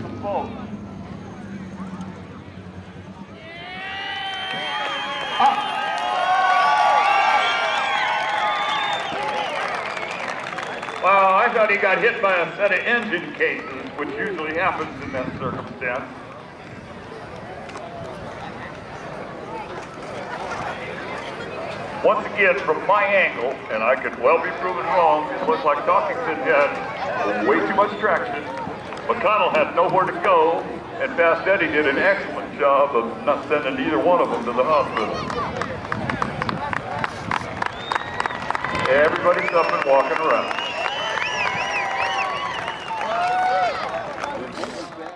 them both. Well, I thought he got hit by a set of engine cases, which usually happens in that circumstance. Once again, from my angle, and I could well be proven wrong, it looked like Talkington had way too much traction. McConnell had nowhere to go, and Fast Eddie did an excellent job of not sending either one of them to the hospital. Everybody's up and walking around.